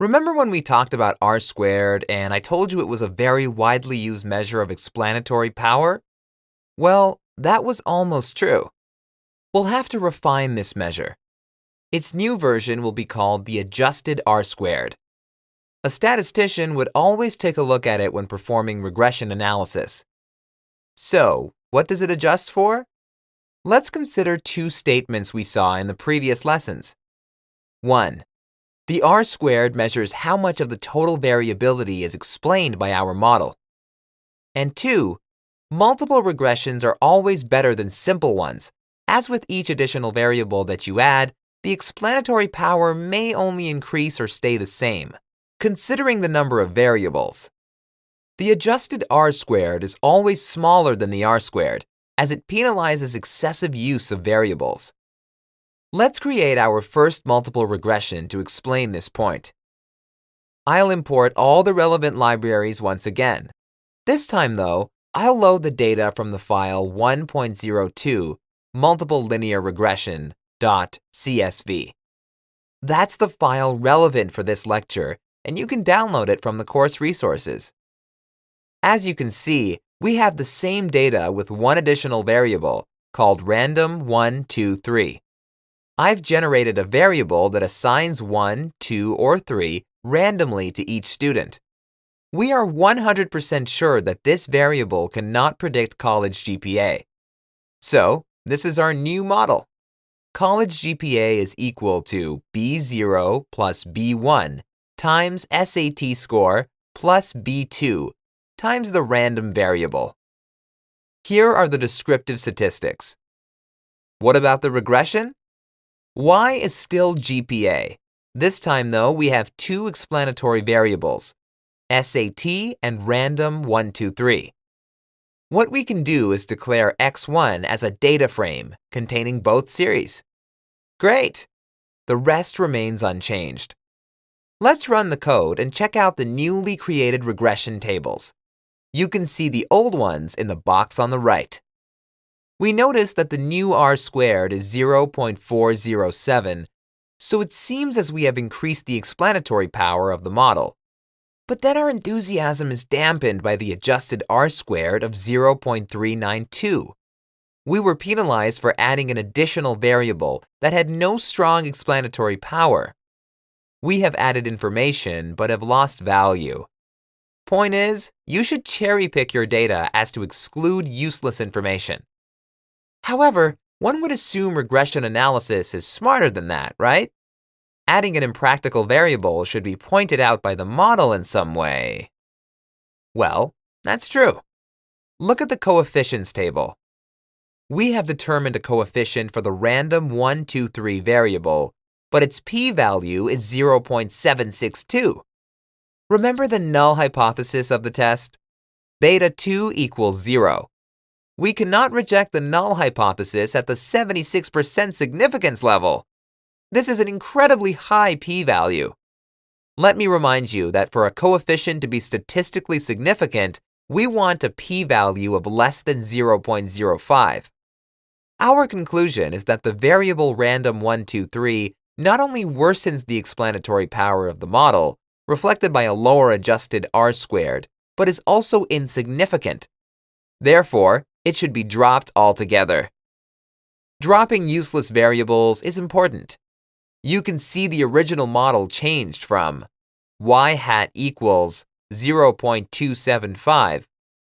Remember when we talked about R squared and I told you it was a very widely used measure of explanatory power? Well, that was almost true. We'll have to refine this measure. Its new version will be called the adjusted R squared. A statistician would always take a look at it when performing regression analysis. So, what does it adjust for? Let's consider two statements we saw in the previous lessons. 1. The R squared measures how much of the total variability is explained by our model. And 2. Multiple regressions are always better than simple ones. As with each additional variable that you add, the explanatory power may only increase or stay the same, considering the number of variables. The adjusted R squared is always smaller than the R squared, as it penalizes excessive use of variables. Let's create our first multiple regression to explain this point. I'll import all the relevant libraries once again. This time, though, I'll load the data from the file 1.02 multiple linear regression.csv. That's the file relevant for this lecture, and you can download it from the course resources. As you can see, we have the same data with one additional variable called random123. I've generated a variable that assigns 1, 2, or 3 randomly to each student. We are 100% sure that this variable cannot predict college GPA. So, this is our new model. College GPA is equal to B0 plus B1 times SAT score plus B2 times the random variable. Here are the descriptive statistics. What about the regression? Y is still GPA. This time, though, we have two explanatory variables, SAT and random123. What we can do is declare x1 as a data frame containing both series. Great! The rest remains unchanged. Let's run the code and check out the newly created regression tables. You can see the old ones in the box on the right. We notice that the new R squared is 0.407, so it seems as we have increased the explanatory power of the model. But then our enthusiasm is dampened by the adjusted R squared of 0.392. We were penalized for adding an additional variable that had no strong explanatory power. We have added information but have lost value. Point is, you should cherry-pick your data as to exclude useless information. However, one would assume regression analysis is smarter than that, right? Adding an impractical variable should be pointed out by the model in some way. Well, that's true. Look at the coefficients table. We have determined a coefficient for the random123 variable, but its p-value is 0.762. Remember the null hypothesis of the test? Beta 2 equals 0. We cannot reject the null hypothesis at the 76% significance level. This is an incredibly high p-value. Let me remind you that for a coefficient to be statistically significant, we want a p-value of less than 0.05. Our conclusion is that the variable random123 not only worsens the explanatory power of the model, reflected by a lower adjusted R squared, but is also insignificant. Therefore, it should be dropped altogether. Dropping useless variables is important. You can see the original model changed from y hat equals 0.275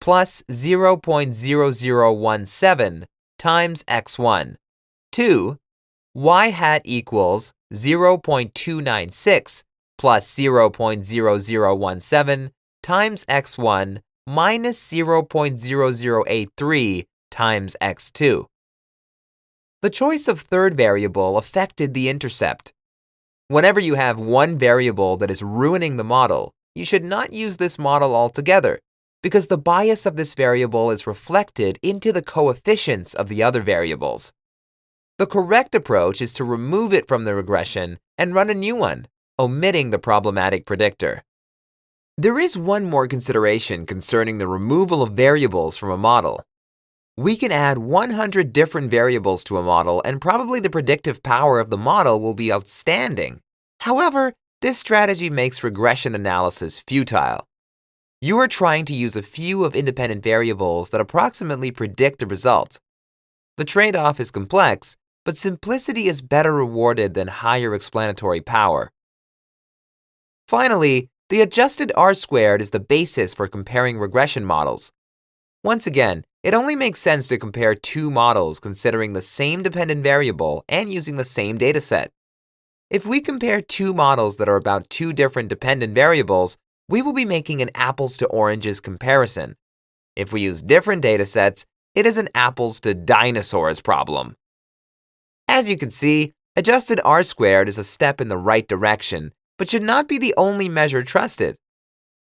plus 0.0017 times x1 to y hat equals 0.296 plus 0.0017 times x1 minus 0.0083 times x2. The choice of third variable affected the intercept. Whenever you have one variable that is ruining the model, you should not use this model altogether, because the bias of this variable is reflected into the coefficients of the other variables. The correct approach is to remove it from the regression and run a new one, omitting the problematic predictor. There is one more consideration concerning the removal of variables from a model. We can add 100 different variables to a model and probably the predictive power of the model will be outstanding. However, This strategy makes regression analysis futile. You are trying to use a few of independent variables that approximately predict the result. The trade-off is complex, but simplicity is better rewarded than higher explanatory power. Finally, the adjusted R-squared is the basis for comparing regression models. Once again, it only makes sense to compare two models considering the same dependent variable and using the same dataset. If we compare two models that are about two different dependent variables, we will be making an apples to oranges comparison. If we use different datasets, it is an apples to dinosaurs problem. As you can see, adjusted R-squared is a step in the right direction, but should not be the only measure trusted.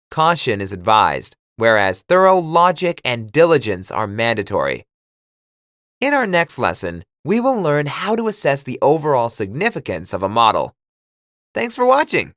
Caution is advised, whereas thorough logic and diligence are mandatory. In our next lesson, we will learn how to assess the overall significance of a model. Thanks for watching.